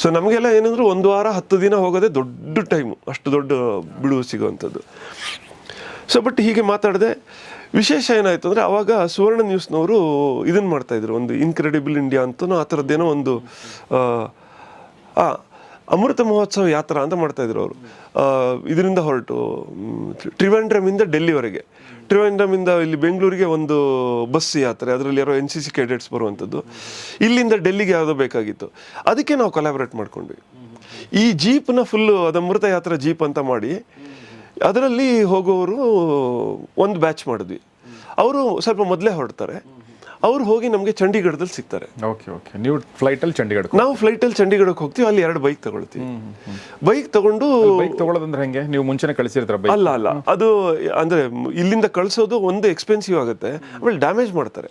ಸೊ ನಮಗೆಲ್ಲ ಏನಂದ್ರೆ 1 ವಾರ 10 ದಿನ ಹೋಗೋದೇ ದೊಡ್ಡ ಟೈಮು, ಅಷ್ಟು ದೊಡ್ಡ ಬಿಡುವು ಸಿಗೋವಂಥದ್ದು. ಸೊ ಬಟ್ ಹೀಗೆ ಮಾತಾಡಿದೆ. ವಿಶೇಷ ಏನಾಯಿತು ಅಂದರೆ, ಆವಾಗ ಸುವರ್ಣ ನ್ಯೂಸ್ನವರು ಇದನ್ನು ಮಾಡ್ತಾಯಿದ್ರು, ಒಂದು ಇನ್ಕ್ರೆಡಿಬಲ್ ಇಂಡಿಯಾ ಅಂತನೋ ಆ ಥರದ್ದೇನೋ ಒಂದು ಅಮೃತ ಮಹೋತ್ಸವ ಯಾತ್ರಾ ಅಂತ ಮಾಡ್ತಾಯಿದ್ರು ಅವರು. ಇದರಿಂದ ಹೊರಟು ಟ್ರಿವೆಂಡ್ರಮಿಂದ ಡೆಲ್ಲಿವರೆಗೆ, ಟ್ರಿವೆಂಡ್ರಮಿಂದ ಇಲ್ಲಿ ಬೆಂಗಳೂರಿಗೆ ಒಂದು ಬಸ್ ಯಾತ್ರೆ, ಅದರಲ್ಲಿ ಯಾರೋ NCC ಕ್ಯಾಡೆಟ್ಸ್ ಬರುವಂಥದ್ದು, ಇಲ್ಲಿಂದ ಡೆಲ್ಲಿಗೆ ಯಾವುದೋ ಬೇಕಾಗಿತ್ತು. ಅದಕ್ಕೆ ನಾವು ಕೊಲಾಬ್ರೇಟ್ ಮಾಡ್ಕೊಂಡ್ವಿ. ಈ ಜೀಪ್ನ ಫುಲ್ಲು ಅದು ಅಮೃತ ಯಾತ್ರಾ ಜೀಪ್ ಅಂತ ಮಾಡಿ ಅದರಲ್ಲಿ ಹೋಗೋರು ಒಂದು ಬ್ಯಾಚ್ ಮಾಡಿದ್ವಿ. ಅವರು ಸ್ವಲ್ಪ ಮೊದಲೇ ಹೊರಡ್ತಾರೆ, ಅವ್ರು ಹೋಗಿ ನಮಗೆ ಚಂಡೀಗಢದಲ್ಲಿ ಸಿಗ್ತಾರೆ. ನೀವು ಫ್ಲೈಟಲ್ಲಿ ಚಂಡೀಗಢ, ನಾವು ಫ್ಲೈಟಲ್ಲಿ ಚಂಡೀಗಢಕ್ಕೆ ಹೋಗ್ತೀವಿ. ಅಲ್ಲಿ 2 ಬೈಕ್ ತಗೊಳ್ತೀವಿ. ಬೈಕ್ ತಗೊಳ್ಳೋದಂದ್ರೆ ಹೆಂಗೆ, ನೀವು ಮುಂಚೆನೆ ಕಳಿಸಿರ್ತಾರ? ಅಲ್ಲ, ಅದು ಅಂದ್ರೆ ಇಲ್ಲಿಂದ ಕಳಿಸೋದು ಒಂದು ಎಕ್ಸ್ಪೆನ್ಸಿವ್ ಆಗುತ್ತೆ, ಆಮೇಲೆ ಡ್ಯಾಮೇಜ್ ಮಾಡ್ತಾರೆ.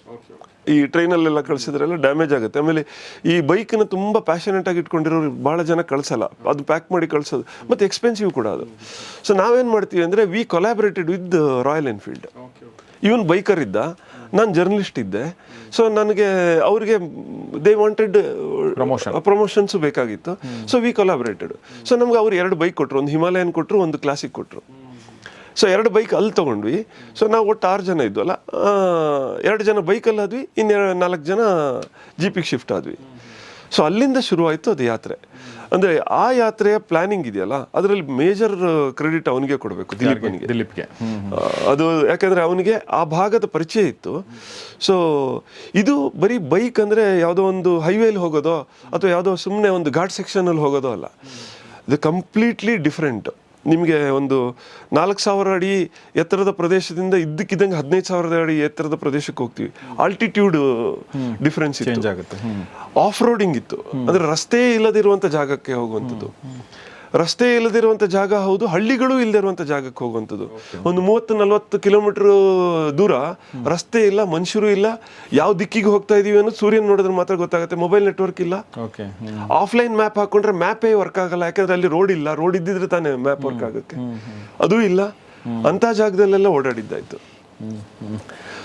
ಈ ಟ್ರೈನಲ್ಲೆಲ್ಲ ಕಳಿಸಿದ್ರೆಲ್ಲ ಡ್ಯಾಮೇಜ್ ಆಗುತ್ತೆ. ಆಮೇಲೆ ಈ ಬೈಕ್ನ ತುಂಬ ಪ್ಯಾಷನೇಟ್ ಆಗಿ ಇಟ್ಕೊಂಡಿರೋರು ಭಾಳ ಜನ ಕಳಿಸಲ್ಲ, ಅದು ಪ್ಯಾಕ್ ಮಾಡಿ ಕಳಿಸೋದು, ಮತ್ತು ಎಕ್ಸ್ಪೆನ್ಸಿವ್ ಕೂಡ ಅದು. ಸೊ ನಾವೇನು ಮಾಡ್ತೀವಿ ಅಂದರೆ, we collaborated with Royal Enfield. ಇವನ್ ಬೈಕರ್ ಇದ್ದ, ನಾನು ಜರ್ನಲಿಸ್ಟ್ ಇದ್ದೆ. ಸೊ ನನಗೆ ಅವ್ರಿಗೆ ದೇ ವಾಂಟೆಡ್ ಪ್ರಮೋಷನ್ಸು ಬೇಕಾಗಿತ್ತು. So we collaborated. ಸೊ ನಮ್ಗೆ ಅವ್ರು 2 ಬೈಕ್ ಕೊಟ್ಟರು, ಒಂದು ಹಿಮಾಲಯನ್ ಕೊಟ್ಟರು, ಒಂದು ಕ್ಲಾಸಿಕ್ ಕೊಟ್ಟರು. ಸೊ 2 ಬೈಕ್ ಅಲ್ಲಿ ತೊಗೊಂಡ್ವಿ. ಸೊ ನಾವು ಒಟ್ಟು 6 ಜನ ಇದ್ವಲ್ಲ, 2 ಜನ ಬೈಕಲ್ಲಿ ಆದ್ವಿ, ಇನ್ನು 4 ಜನ ಜೀಪಿಗೆ ಶಿಫ್ಟ್ ಆದ್ವಿ. ಸೊ ಅಲ್ಲಿಂದ ಶುರುವಾಯಿತು ಅದು ಯಾತ್ರೆ. ಅಂದರೆ ಆ ಯಾತ್ರೆಯ ಪ್ಲಾನಿಂಗ್ ಇದೆಯಲ್ಲ, ಅದರಲ್ಲಿ ಮೇಜರ್ ಕ್ರೆಡಿಟ್ ಅವನಿಗೆ ಕೊಡಬೇಕು, ದಿಲೀಪ್ಗೆ. ಅದು ಯಾಕಂದರೆ ಅವನಿಗೆ ಆ ಭಾಗದ ಪರಿಚಯ ಇತ್ತು. ಸೊ ಇದು ಬರೀ ಬೈಕ್ ಅಂದರೆ ಯಾವುದೋ ಒಂದು ಹೈವೇಲಿ ಹೋಗೋದೋ ಅಥವಾ ಯಾವುದೋ ಸುಮ್ಮನೆ ಒಂದು ಘಾಟ್ ಸೆಕ್ಷನಲ್ಲಿ ಹೋಗೋದೋ ಅಲ್ಲ, ಇದು ಕಂಪ್ಲೀಟ್ಲಿ ಡಿಫ್ರೆಂಟ್. ನಿಮಗೆ ಒಂದು 4,000 ಅಡಿ ಎತ್ತರದ ಪ್ರದೇಶದಿಂದ ಇದ್ದಕ್ಕಿದ್ದಂಗೆ 15,000 ಅಡಿ ಎತ್ತರದ ಪ್ರದೇಶಕ್ಕೆ ಹೋಗ್ತೀವಿ. ಆಲ್ಟಿಟ್ಯೂಡ್ ಡಿಫ್ರೆನ್ಸ್ ಚೇಂಜ್ ಆಗುತ್ತೆ. ಆಫ್ ರೋಡಿಂಗ್ ಇತ್ತು, ಅಂದರೆ ರಸ್ತೆ ಇಲ್ಲದಿರುವಂಥ ಜಾಗಕ್ಕೆ ಹೋಗುವಂಥದ್ದು. ರಸ್ತೆ ಇಲ್ಲದಿರುವಂಥ ಜಾಗ ಹೌದು, ಹಳ್ಳಿಗಳು ಇಲ್ಲದಿರುವಂಥ ಜಾಗಕ್ಕೆ ಹೋಗುವಂಥದ್ದು. ಒಂದು 30-40 ಕಿಲೋಮೀಟರ್ ದೂರ ರಸ್ತೆ ಇಲ್ಲ, ಮನುಷ್ಯರು ಇಲ್ಲ, ಯಾವ ದಿಕ್ಕಿಗೆ ಹೋಗ್ತಾ ಇದೀವಿ ಅನ್ನೋದು ಸೂರ್ಯನ ನೋಡಿದ್ರೆ ಮಾತ್ರ ಗೊತ್ತಾಗುತ್ತೆ. ಮೊಬೈಲ್ ನೆಟ್ವರ್ಕ್ ಇಲ್ಲ. ಆಫ್ಲೈನ್ ಮ್ಯಾಪ್ ಹಾಕೊಂಡ್ರೆ ಮ್ಯಾಪೇ ವರ್ಕ್ ಆಗಲ್ಲ, ಯಾಕಂದ್ರೆ ಅಲ್ಲಿ ರೋಡ್ ಇಲ್ಲ. ರೋಡ್ ಇದ್ದಿದ್ರೆ ತಾನೇ ಮ್ಯಾಪ್ ವರ್ಕ್ ಆಗುತ್ತೆ, ಅದೂ ಇಲ್ಲ. ಅಂಥ ಜಾಗದಲ್ಲೆಲ್ಲ ಓಡಾಡಿದ್ದಾಯ್ತು.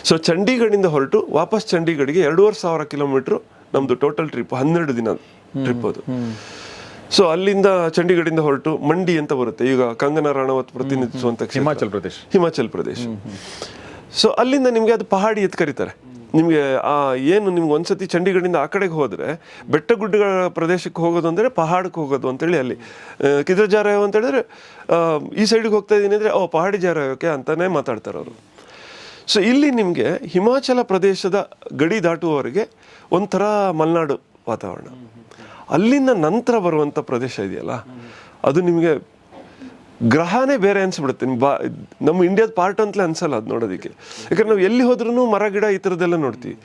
ಸೊ ಚಂಡೀಗಢಿಂದ ಹೊರಟು ವಾಪಸ್ ಚಂಡೀಗಢಿಗೆ 2,500 ಕಿಲೋಮೀಟ್ರು ನಮ್ದು ಟೋಟಲ್ ಟ್ರಿಪ್, 12 ದಿನ ಟ್ರಿಪ್ ಅದು. ಸೊ ಅಲ್ಲಿಂದ ಚಂಡೀಗಢಿಂದ ಹೊರಟು ಮಂಡಿ ಅಂತ ಬರುತ್ತೆ, ಈಗ ಕಂಗನಾ ರಾಣಾವತ್ ಪ್ರತಿನಿಧಿಸುವಂತ ಹಿಮಾಚಲ್ ಪ್ರದೇಶ. ಸೊ ಅಲ್ಲಿಂದ ನಿಮಗೆ ಅದು ಪಹಾಡಿ ಎತ್ ಕರೀತಾರೆ. ನಿಮಗೆ ಏನು ನಿಮ್ಗೆ ಒಂದ್ಸತಿ ಚಂಡೀಗಢಿಂದ ಆ ಕಡೆಗೆ ಹೋದರೆ ಬೆಟ್ಟ ಗುಡ್ಡಗಳ ಪ್ರದೇಶಕ್ಕೆ ಹೋಗೋದು ಅಂದರೆ ಪಹಾಡಕ್ಕೆ ಹೋಗೋದು ಅಂತೇಳಿ, ಅಲ್ಲಿ ಕಿದ್ರ ಜಾರಯೋ ಅಂತ ಹೇಳಿದ್ರೆ ಈ ಸೈಡಿಗೆ ಹೋಗ್ತಾ ಇದ್ದೀನಿ ಅಂದರೆ ಪಹಾಡಿ ಜಾರಯೋಕೆ ಅಂತಾನೆ ಮಾತಾಡ್ತಾರೆ ಅವರು. ಸೊ ಇಲ್ಲಿ ನಿಮಗೆ ಹಿಮಾಚಲ ಪ್ರದೇಶದ ಗಡಿ ದಾಟುವವರೆಗೆ ಒಂಥರ ಮಲೆನಾಡು ವಾತಾವರಣ. ಅಲ್ಲಿಂದ ನಂತರ ಬರುವಂಥ ಪ್ರದೇಶ ಇದೆಯಲ್ಲ, ಅದು ನಿಮಗೆ ಗ್ರಹನೇ ಬೇರೆ ಅನ್ಸ್ಬಿಡುತ್ತೆ. ನಮ್ಮ ಇಂಡಿಯಾದ ಪಾರ್ಟ್ ಅಂತಲೇ ಅನ್ಸಲ್ಲ ಅದು ನೋಡೋದಕ್ಕೆ. ಯಾಕಂದ್ರೆ ನಾವು ಎಲ್ಲಿ ಹೋದ್ರೂ ಮರ ಗಿಡ ಈ ಥರದ್ದೆಲ್ಲ ನೋಡ್ತೀವಿ.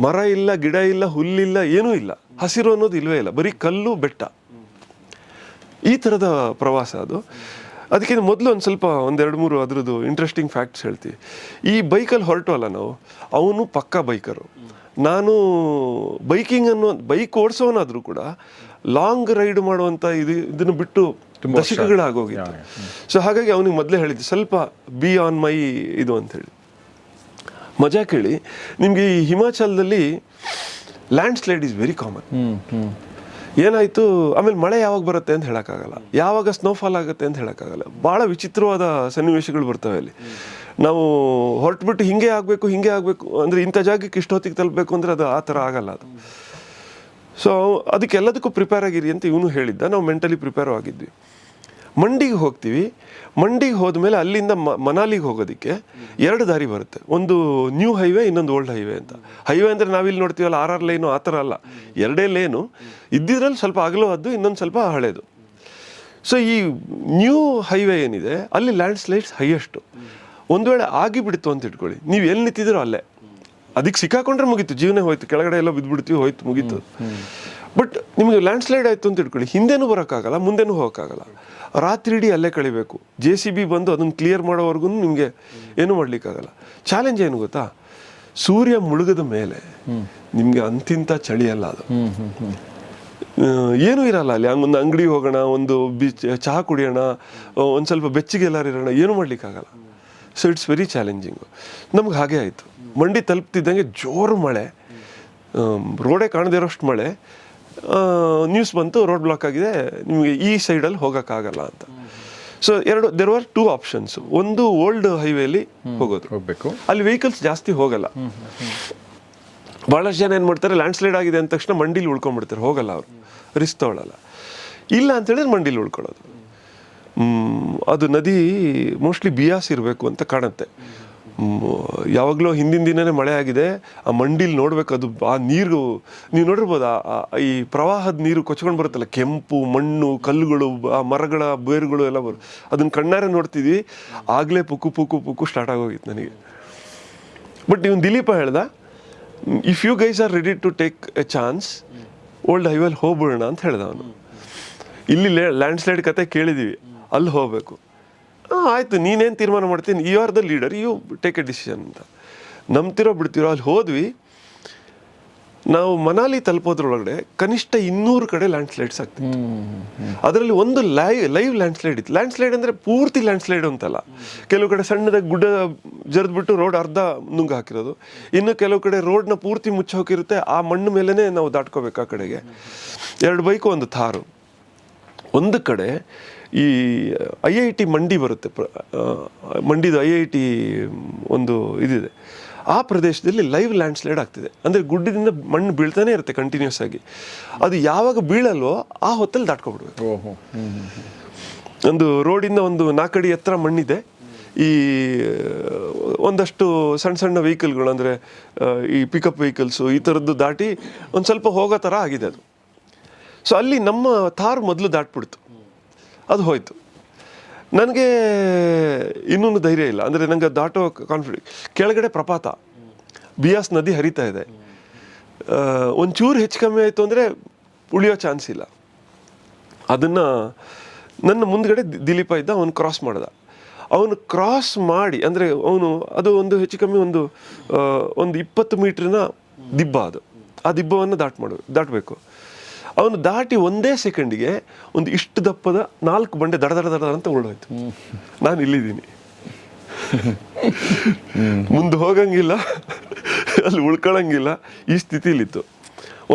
ಮರ ಇಲ್ಲ, ಗಿಡ ಇಲ್ಲ, ಹುಲ್ಲಿಲ್ಲ, ಏನೂ ಇಲ್ಲ, ಹಸಿರು ಅನ್ನೋದು ಇಲ್ವೇ ಇಲ್ಲ, ಬರೀ ಕಲ್ಲು ಬೆಟ್ಟ. ಈ ಥರದ ಪ್ರವಾಸ ಅದು. ಅದಕ್ಕಿಂತ ಮೊದಲು ಒಂದೆರಡು ಮೂರು ಅದರದ್ದು ಇಂಟ್ರೆಸ್ಟಿಂಗ್ ಫ್ಯಾಕ್ಟ್ಸ್ ಹೇಳ್ತೀವಿ. ಈ ಬೈಕಲ್ಲಿ ಹೊರಟವಲ್ಲ ನಾವು, ಅವನು ಪಕ್ಕಾ ಬೈಕರು. ನಾನು ಬೈಕ್ ಓಡಿಸೋನಾದರೂ ಕೂಡ ಲಾಂಗ್ ರೈಡ್ ಮಾಡುವಂಥ ಇದನ್ನು ಬಿಟ್ಟು ದಶಕಗಳಾಗೋಗಿತ್ತು. ಸೊ ಹಾಗಾಗಿ ಅವನಿಗೆ ಮೊದಲೇ ಹೇಳಿದ್ದೆ ಸ್ವಲ್ಪ ಬಿ ಆನ್ ಮೈ ಇದು ಅಂಥೇಳಿ. ಮಜಾ ಕೇಳಿ, ನಿಮಗೆ ಈ ಹಿಮಾಚಲದಲ್ಲಿ landslide is very common. ಏನಾಯಿತು, ಆಮೇಲೆ ಮಳೆ ಯಾವಾಗ ಬರುತ್ತೆ ಅಂತ ಹೇಳೋಕ್ಕಾಗಲ್ಲ, ಯಾವಾಗ ಸ್ನೋಫಾಲ್ ಆಗುತ್ತೆ ಅಂತ ಹೇಳೋಕ್ಕಾಗಲ್ಲ. ಭಾಳ ವಿಚಿತ್ರವಾದ ಸನ್ನಿವೇಶಗಳು ಬರ್ತವೆ ಅಲ್ಲಿ. ನಾವು ಹೊರಟುಬಿಟ್ಟು ಹಿಂಗೆ ಆಗಬೇಕು ಅಂದರೆ ಇಂಥ ಜಾಗಕ್ಕೆ ಇಷ್ಟೊತ್ತಿಗೆ ತಲುಪಬೇಕು ಅಂದರೆ ಅದು ಆ ಥರ ಆಗಲ್ಲ ಅದು. ಸೊ ಅದಕ್ಕೆಲ್ಲದಕ್ಕೂ ಪ್ರಿಪೇರ್ ಆಗಿರಿ ಅಂತ ಇವನು ಹೇಳಿದ್ದ. ನಾವು ಮೆಂಟಲಿ ಪ್ರಿಪೇರ್ ಆಗಿದ್ವಿ. ಮಂಡಿಗೆ ಹೋಗ್ತೀವಿ. ಮಂಡಿಗೆ ಹೋದ್ಮೇಲೆ ಅಲ್ಲಿಂದ ಮನಾಲಿಗೆ ಹೋಗೋದಕ್ಕೆ 2 ದಾರಿ ಬರುತ್ತೆ. ಒಂದು ನ್ಯೂ ಹೈವೇ, ಇನ್ನೊಂದು ಓಲ್ಡ್ ಹೈವೇ ಅಂತ. ಹೈವೇ ಅಂದರೆ ನಾವಿಲ್ಲಿ ನೋಡ್ತೀವಲ್ಲ RR ಲೈನು, ಆ ಥರ ಅಲ್ಲ, 2 ಲೇನು ಇದ್ದಿದ್ರಲ್ಲಿ ಸ್ವಲ್ಪ ಅಗಲವಾದ್ದು, ಇನ್ನೊಂದು ಸ್ವಲ್ಪ ಹಳೇದು. ಸೊ ಈ ನ್ಯೂ ಹೈವೇ ಏನಿದೆ ಅಲ್ಲಿ ಲ್ಯಾಂಡ್ ಸ್ಲೈಡ್ಸ್ ಹೈಯೆಸ್ಟು. ಒಂದು ವೇಳೆ ಆಗಿಬಿಡ್ತು ಅಂತ ಇಟ್ಕೊಳ್ಳಿ, ನೀವು ಎಲ್ಲಿ ನಿಂತಿದ್ದೀರೋ ಅಲ್ಲೇ, ಅದಕ್ಕೆ ಸಿಕ್ಕಾಕೊಂಡ್ರೆ ಮುಗೀತು, ಜೀವನ ಹೋಯ್ತು, ಕೆಳಗಡೆ ಎಲ್ಲ ಬಿದ್ದುಬಿಡ್ತೀವಿ, ಹೋಯ್ತು, ಮುಗೀತು. ಬಟ್ ನಿಮಗೆ ಲ್ಯಾಂಡ್ ಸ್ಲೈಡ್ ಆಯಿತು ಅಂತ ಇಟ್ಕೊಳ್ಳಿ, ಹಿಂದೆನೂ ಬರೋಕ್ಕಾಗಲ್ಲ, ಮುಂದೆನೂ ಹೋಗೋಕ್ಕಾಗಲ್ಲ, ರಾತ್ರಿ ಇಡೀ ಅಲ್ಲೇ ಕಳಿಬೇಕು. JCB ಬಂದು ಅದನ್ನು ಕ್ಲಿಯರ್ ಮಾಡೋವರೆಗೂ ನಿಮಗೆ ಏನೂ ಮಾಡಲಿಕ್ಕಾಗಲ್ಲ. ಚಾಲೆಂಜ್ ಏನು ಗೊತ್ತಾ, ಸೂರ್ಯ ಮುಳುಗದ ಮೇಲೆ ನಿಮಗೆ ಅಂತಿಂತ ಚಳಿ ಅಲ್ಲ ಅದು, ಏನೂ ಇರಲ್ಲ ಅಲ್ಲಿ. ಒಂದು ಅಂಗಡಿ ಹೋಗೋಣ, ಒಂದು ಚಹಾ ಕುಡಿಯೋಣ, ಒಂದು ಸ್ವಲ್ಪ ಬೆಚ್ಚಗೆ ಎಲ್ಲರೂ ಇರೋಣ, ಏನೂ ಮಾಡಲಿಕ್ಕಾಗಲ್ಲ. So it's very challenging. ನಮ್ಗೆ ಹಾಗೆ ಆಯಿತು. ಮಂಡಿ ತಲುಪ್ತಿದ್ದಂಗೆ ಜೋರು ಮಳೆ, ರೋಡೇ ಕಾಣದೇ ಇರೋಷ್ಟು ಮಳೆ. ನ್ಯೂಸ್ ಬಂತು, ರೋಡ್ ಬ್ಲಾಕ್ ಆಗಿದೆ, ನಿಮಗೆ ಈ ಸೈಡಲ್ಲಿ ಹೋಗೋಕ್ಕಾಗಲ್ಲ ಅಂತ. So there are 2 options. ಒಂದು ಓಲ್ಡ್ ಹೈವೇಲಿ ಹೋಗಬೇಕು, ಅಲ್ಲಿ ವೆಹಿಕಲ್ಸ್ ಜಾಸ್ತಿ ಹೋಗಲ್ಲ. ಭಾಳಷ್ಟು ಜನ ಏನು ಮಾಡ್ತಾರೆ, ಲ್ಯಾಂಡ್ ಸ್ಲೈಡ್ ಆಗಿದೆ ಅಂದ ತಕ್ಷಣ ಮಂಡಿಲಿ ಉಳ್ಕೊಂಡ್ಬಿಡ್ತಾರೆ, ಹೋಗಲ್ಲ ಅವರು, ರಿಸ್ಕ್ ತೊಗೊಳ್ಳಲ್ಲ. ಇಲ್ಲ ಅಂತೇಳಿದ್ರೆ ಮಂಡಿಲಿ ಉಳ್ಕೊಳ್ಳೋದು. ಅದು ನದಿ ಮೋಸ್ಟ್ಲಿ ಬಿಯಾಸ್ ಇರಬೇಕು ಅಂತ ಕಾಣುತ್ತೆ. ಯಾವಾಗಲೂ ಹಿಂದಿನ ದಿನನೇ ಮಳೆ ಆಗಿದೆ, ಆ ಮಂಡಿಲಿ ನೋಡ್ಬೇಕು, ಅದು ಆ ನೀರು ನೀವು ನೋಡಿರ್ಬೋದು, ಈ ಪ್ರವಾಹದ ನೀರು ಕೊಚ್ಕೊಂಡು ಬರುತ್ತಲ್ಲ, ಕೆಂಪು ಮಣ್ಣು, ಕಲ್ಲುಗಳು, ಆ ಮರಗಳ ಬೇರುಗಳು ಎಲ್ಲ ಅದನ್ನ ಕಣ್ಣಾರೆ ನೋಡ್ತಿದ್ವಿ. ಆಗಲೇ ಪುಕ್ಕು ಸ್ಟಾರ್ಟ್ ಆಗೋಗಿತ್ತು ನನಗೆ. ಬಟ್ ಇವನು ದಿಲೀಪ ಹೇಳ್ದ, if you guys are ready to take a chance, old ಹೈವೇಲಿ ಹೋಗ್ಬಿಡೋಣ ಅಂತ ಹೇಳ್ದ ಅವನು. ಇಲ್ಲಿ ಲ್ಯಾಂಡ್ ಸ್ಲೈಡ್ ಕತೆ ಕೇಳಿದ್ದೀವಿ, ಅಲ್ಲಿ ಹೋಗಬೇಕು. ಆಯಿತು, ನೀನೇನು ತೀರ್ಮಾನ ಮಾಡ್ತೀನಿ, you are the leader, you take a decision ಅಂತ. ನಂಬ್ತಿರೋ ಬಿಡ್ತಿರೋ. ಅಲ್ಲಿ ಹೋದ್ವಿ. ನಾವು ಮನಾಲಿ ತಲುಪೋದ್ರೊಳಗಡೆ ಕನಿಷ್ಠ 200 ಕಡೆ ಲ್ಯಾಂಡ್ ಸ್ಲೈಡ್ಸ್ ಆಗ್ತಿತ್ತು. ಅದರಲ್ಲಿ ಒಂದು ಲೈವ್ ಲ್ಯಾಂಡ್ ಸ್ಲೈಡ್ ಇತ್ತು. ಲ್ಯಾಂಡ್ ಸ್ಲೈಡ್ ಅಂದರೆ ಪೂರ್ತಿ ಲ್ಯಾಂಡ್ ಸ್ಲೈಡ್ ಅಂತಲ್ಲ, ಕೆಲವು ಕಡೆ ಸಣ್ಣದಾಗಿ ಗುಡ್ಡ ಜರಿದ್ಬಿಟ್ಟು ರೋಡ್ ಅರ್ಧ ನುಂಗು ಹಾಕಿರೋದು, ಇನ್ನು ಕೆಲವು ಕಡೆ ರೋಡ್ನ ಪೂರ್ತಿ ಮುಚ್ಚಿ ಹೋಗಿರುತ್ತೆ, ಆ ಮಣ್ಣು ಮೇಲೇ ನಾವು ದಾಟ್ಕೋಬೇಕು. ಆ ಕಡೆಗೆ 2 ಬೈಕು, ಒಂದು ಥಾರು. ಒಂದು ಕಡೆ ಈ IIT ಮಂಡಿ ಬರುತ್ತೆ, ಮಂಡಿದು IIT ಒಂದು ಇದಿದೆ. ಆ ಪ್ರದೇಶದಲ್ಲಿ ಲೈವ್ ಲ್ಯಾಂಡ್ ಸ್ಲೈಡ್ ಆಗ್ತಿದೆ. ಅಂದರೆ ಗುಡ್ಡದಿಂದ ಮಣ್ಣು ಬೀಳ್ತಾನೆ ಇರುತ್ತೆ ಕಂಟಿನ್ಯೂಸ್ ಆಗಿ. ಅದು ಯಾವಾಗ ಬೀಳಲ್ವೋ ಆ ಹೊತ್ತಲ್ಲಿ ದಾಟ್ಕೊಬಿಡ್ಬೇಕು. ಒಂದು ರೋಡಿಂದ ಒಂದು 4 ಅಡಿ ಎತ್ತರ ಮಣ್ಣಿದೆ. ಈ ಒಂದಷ್ಟು ಸಣ್ಣ ವೆಹಿಕಲ್ಗಳು, ಅಂದರೆ ಈ ಪಿಕಪ್ ವೆಹಿಕಲ್ಸು, ಈ ಥರದ್ದು ದಾಟಿ ಒಂದು ಸ್ವಲ್ಪ ಹೋಗೋ ಥರ ಆಗಿದೆ ಅದು. ಸೊ ಅಲ್ಲಿ ನಮ್ಮ ಥಾರ್ ಮೊದಲು ದಾಟ್ಬಿಡ್ತು, ಅದು ಹೋಯ್ತು. ನನಗೆ ಇನ್ನೊಂದು ಧೈರ್ಯ ಇಲ್ಲ, ಅಂದರೆ ನನಗೆ ದಾಟೋ ಕಾನ್ಫಿಡೆನ್ಸ್. ಕೆಳಗಡೆ ಪ್ರಪಾತ, ಬಿಯಾಸ್ ನದಿ ಹರಿತಾ ಇದೆ. ಒಂಚೂರು ಹೆಚ್ಚು ಕಮ್ಮಿ ಆಯಿತು ಅಂದರೆ ಉಳಿಯೋ ಚಾನ್ಸ್ ಇಲ್ಲ. ಅದನ್ನು ನನ್ನ ಮುಂದ್ಗಡೆ ದಿಲೀಪ ಇದ್ದ, ಅವನು ಕ್ರಾಸ್ ಮಾಡ್ದ. ಅವನು ಕ್ರಾಸ್ ಮಾಡಿ, ಅಂದರೆ ಅದು ಒಂದು ಹೆಚ್ಚು ಕಮ್ಮಿ ಒಂದು 20 ಮೀಟ್ರಿನ ದಿಬ್ಬ, ಅದು ಆ ದಿಬ್ಬವನ್ನು ದಾಟಬೇಕು. ಅವನು ದಾಟಿ ಒಂದೇ ಸೆಕೆಂಡಿಗೆ ಒಂದು ಇಷ್ಟು ದಪ್ಪದ 4 ಬಂಡೆ ದಡ ಅಂತ ಉಳ್ಳೋಯ್ತು. ನಾನು ಇಲ್ಲಿದ್ದೀನಿ, ಮುಂದೆ ಹೋಗಂಗಿಲ್ಲ, ಅಲ್ಲಿ ಉಳ್ಕೊಳಂಗಿಲ್ಲ, ಈ ಸ್ಥಿತಿಲಿತ್ತು.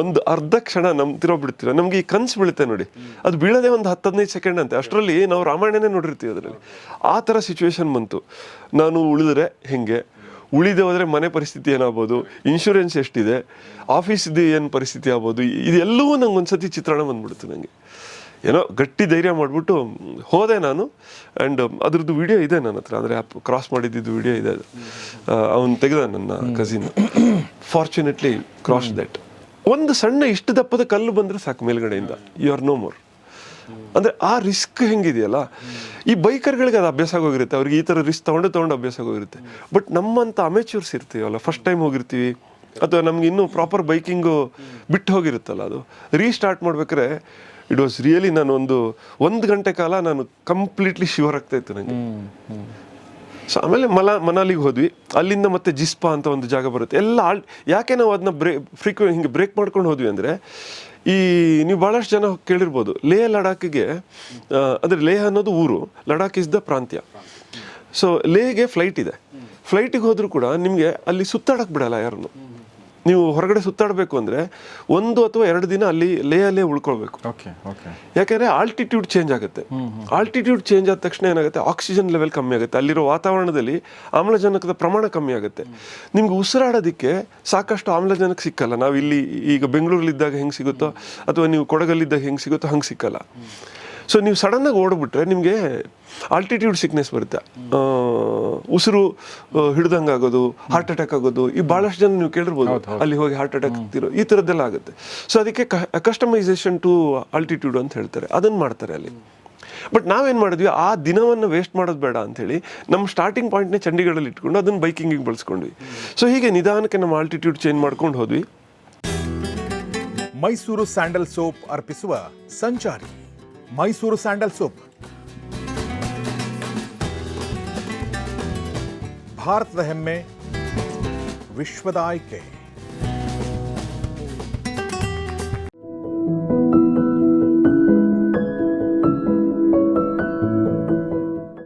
ಒಂದು ಅರ್ಧ ಕ್ಷಣ ನಂಬ್ತಿರೋ ಬಿಡ್ತಿರೋ, ನಮ್ಗೆ ಈ ಕನ್ಸು ಬೀಳುತ್ತೆ ನೋಡಿ, ಅದು ಬೀಳೋದೇ ಒಂದು 10-15 ಸೆಕೆಂಡ್ ಅಂತೆ. ಅಷ್ಟರಲ್ಲಿ ನಾವು ರಾಮಾಯಣನೇ ನೋಡಿರ್ತೀವಿ ಅದರಲ್ಲಿ. ಆ ಥರ ಸಿಚುವೇಶನ್ ಬಂತು. ನಾನು ಉಳಿದ್ರೆ ಹೆಂಗೆ, ಉಳಿದೆ ಹೋದರೆ ಮನೆ ಪರಿಸ್ಥಿತಿ ಏನಾಗ್ಬೋದು, ಇನ್ಶೂರೆನ್ಸ್ ಎಷ್ಟಿದೆ, ಆಫೀಸ್ದು ಏನು ಪರಿಸ್ಥಿತಿ ಆಗ್ಬೋದು, ಇದೆಲ್ಲವೂ ನಂಗೆ ಒಂದು ಸತಿ ಚಿತ್ರಣ ಬಂದ್ಬಿಡ್ತು. ನನಗೆ ಏನೋ ಗಟ್ಟಿ ಧೈರ್ಯ ಮಾಡಿಬಿಟ್ಟು ಹೋದೆ ನಾನು. ಆ್ಯಂಡ್ ಅದ್ರದ್ದು ವಿಡಿಯೋ ಇದೆ ನನ್ನ ಹತ್ರ, ಅಂದರೆ ಕ್ರಾಸ್ ಮಾಡಿದ್ದು ವಿಡಿಯೋ ಇದೆ. ಅವನು ತೆಗೆದ, ನನ್ನ ಕಸಿನ್. Fortunately cross that. ಒಂದು ಸಣ್ಣ ಇಷ್ಟು ದಪ್ಪದ ಕಲ್ಲು ಬಂದರೆ ಸಾಕು ಮೇಲ್ಗಡೆಯಿಂದ, ಯು ಆರ್ ನೋ ಮೋರ್. ಅಂದರೆ ಆ ರಿಸ್ಕ್ ಹೆಂಗಿದೆಯಲ್ಲ, ಈ ಬೈಕರ್ಗಳಿಗೆ ಅದು ಅಭ್ಯಾಸ ಆಗೋಗಿರುತ್ತೆ, ಅವ್ರಿಗೆ ಈ ಥರ ರಿಸ್ಕ್ ತೊಗೊಂಡು ಅಭ್ಯಾಸ ಆಗೋಗಿರುತ್ತೆ. ಬಟ್ ನಮ್ಮಂಥ ಅಮೇಚೂರ್ಸ್ ಇರ್ತೀವಲ್ಲ, ಫಸ್ಟ್ ಟೈಮ್ ಹೋಗಿರ್ತೀವಿ, ಅಥವಾ ನಮ್ಗೆ ಇನ್ನೂ ಪ್ರಾಪರ್ ಬೈಕಿಂಗು ಬಿಟ್ಟು ಹೋಗಿರುತ್ತಲ್ಲ, ಅದು ರೀಸ್ಟಾರ್ಟ್ ಮಾಡ್ಬೇಕಾದ್ರೆ ಇಟ್ ವಾಸ್ ರಿಯಲಿ, ನಾನು ಒಂದು ಗಂಟೆ ಕಾಲ ನಾನು ಕಂಪ್ಲೀಟ್ಲಿ ಶಿವರ್ ಆಗ್ತಾ ಇತ್ತು ನನಗೆ. ಸೊ ಆಮೇಲೆ ಮನಾಲಿಗೆ ಹೋದ್ವಿ. ಅಲ್ಲಿಂದ ಮತ್ತೆ ಜಿಸ್ಪಾ ಅಂತ ಒಂದು ಜಾಗ ಬರುತ್ತೆ. ಎಲ್ಲ ಯಾಕೆ ನಾವು ಅದನ್ನ ಹಿಂಗೆ ಬ್ರೇಕ್ ಮಾಡ್ಕೊಂಡು ಹೋದ್ವಿ ಅಂದರೆ, ನೀವು ಭಾಳಷ್ಟು ಜನ ಕೇಳಿರ್ಬೋದು, ಲೇಹ್ ಲಡಾಖ್ಗೆ, ಅಂದರೆ ಲೇಹ್ ಅನ್ನೋದು ಊರು, ಲಡಾಖ್ ಇಸ್ ದ ಪ್ರಾಂತ್ಯ. ಸೊ ಲೇಹ್ಗೆ ಫ್ಲೈಟ್ ಇದೆ. ಫ್ಲೈಟಿಗೆ ಹೋದರೂ ಕೂಡ ನಿಮಗೆ ಅಲ್ಲಿ ಸುತ್ತಾಡಕ್ಕೆ ಬಿಡಲ್ಲ ಯಾರನ್ನು. ನೀವು ಹೊರಗಡೆ ಸುತ್ತಾಡಬೇಕು ಅಂದರೆ 1 ಅಥವಾ 2 ದಿನ ಅಲ್ಲಿ ಲೇಹಲ್ಲೇ ಉಳ್ಕೊಳ್ಬೇಕು. ಯಾಕೆಂದರೆ ಆಲ್ಟಿಟ್ಯೂಡ್ ಚೇಂಜ್ ಆಗುತ್ತೆ. ಆಲ್ಟಿಟ್ಯೂಡ್ ಚೇಂಜ್ ಆದ ತಕ್ಷಣ ಏನಾಗುತ್ತೆ, ಆಕ್ಸಿಜನ್ ಲೆವೆಲ್ ಕಮ್ಮಿ ಆಗುತ್ತೆ, ಅಲ್ಲಿರೋ ವಾತಾವರಣದಲ್ಲಿ ಆಮ್ಲಜನಕದ ಪ್ರಮಾಣ ಕಮ್ಮಿ ಆಗುತ್ತೆ. ನಿಮ್ಗೆ ಉಸಿರಾಡೋದಕ್ಕೆ ಸಾಕಷ್ಟು ಆಮ್ಲಜನಕ ಸಿಕ್ಕಲ್ಲ. ನಾವು ಇಲ್ಲಿ ಈಗ ಬೆಂಗಳೂರಲ್ಲಿದ್ದಾಗ ಹೆಂಗೆ ಸಿಗುತ್ತೋ, ಅಥವಾ ನೀವು ಕೊಡಗಲ್ಲಿದ್ದಾಗ ಹೆಂಗೆ ಸಿಗುತ್ತೋ ಹಂಗೆ ಸಿಕ್ಕಲ್ಲ. ಸೊ ನೀವು ಸಡನ್ನಾಗಿ ಓಡ್ಬಿಟ್ರೆ ನಿಮಗೆ ಆಲ್ಟಿಟ್ಯೂಡ್ ಸಿಕ್ನೆಸ್ ಬರುತ್ತೆ, ಉಸಿರು ಹಿಡ್ದಂಗೆ ಆಗೋದು, ಹಾರ್ಟ್ ಅಟ್ಯಾಕ್ ಆಗೋದು. ಈ ಭಾಳಷ್ಟು ಜನ ನೀವು ಕೇಳಿರ್ಬೋದು, ಅಲ್ಲಿ ಹೋಗಿ ಹಾರ್ಟ್ ಅಟ್ಯಾಕ್ ಆಗ್ತಿರೋ, ಈ ಥರದ್ದೆಲ್ಲ ಆಗುತ್ತೆ. ಸೊ ಅದಕ್ಕೆ ಕಸ್ಟಮೈಸೇಷನ್ ಟು ಆಲ್ಟಿಟ್ಯೂಡ್ ಅಂತ ಹೇಳ್ತಾರೆ, ಅದನ್ನು ಮಾಡ್ತಾರೆ ಅಲ್ಲಿ. ಬಟ್ ನಾವೇನು ಮಾಡಿದ್ವಿ, ಆ ದಿನವನ್ನು ವೇಸ್ಟ್ ಮಾಡೋದು ಬೇಡ ಅಂಥೇಳಿ ನಮ್ಮ ಸ್ಟಾರ್ಟಿಂಗ್ ಪಾಯಿಂಟ್ನೇ ಚಂಡೀಗಢಲ್ಲಿ ಇಟ್ಕೊಂಡು ಅದನ್ನು ಬೈಕಿಂಗಿಗೆ ಬಳಸ್ಕೊಂಡ್ವಿ. ಸೊ ಹೀಗೆ ನಿಧಾನಕ್ಕೆ ನಮ್ಮ ಆಲ್ಟಿಟ್ಯೂಡ್ ಚೇಂಜ್ ಮಾಡ್ಕೊಂಡು ಹೋದ್ವಿ. ಮೈಸೂರು ಸ್ಯಾಂಡಲ್ ಸೋಪ್ ಅರ್ಪಿಸುವ ಸಂಚಾರಿ. ಮೈಸೂರು ಸ್ಯಾಂಡಲ್ ಸೋಪ್ ಭಾರತದ ಹೆಮ್ಮೆ, ವಿಶ್ವದ ಆಯ್ಕೆ.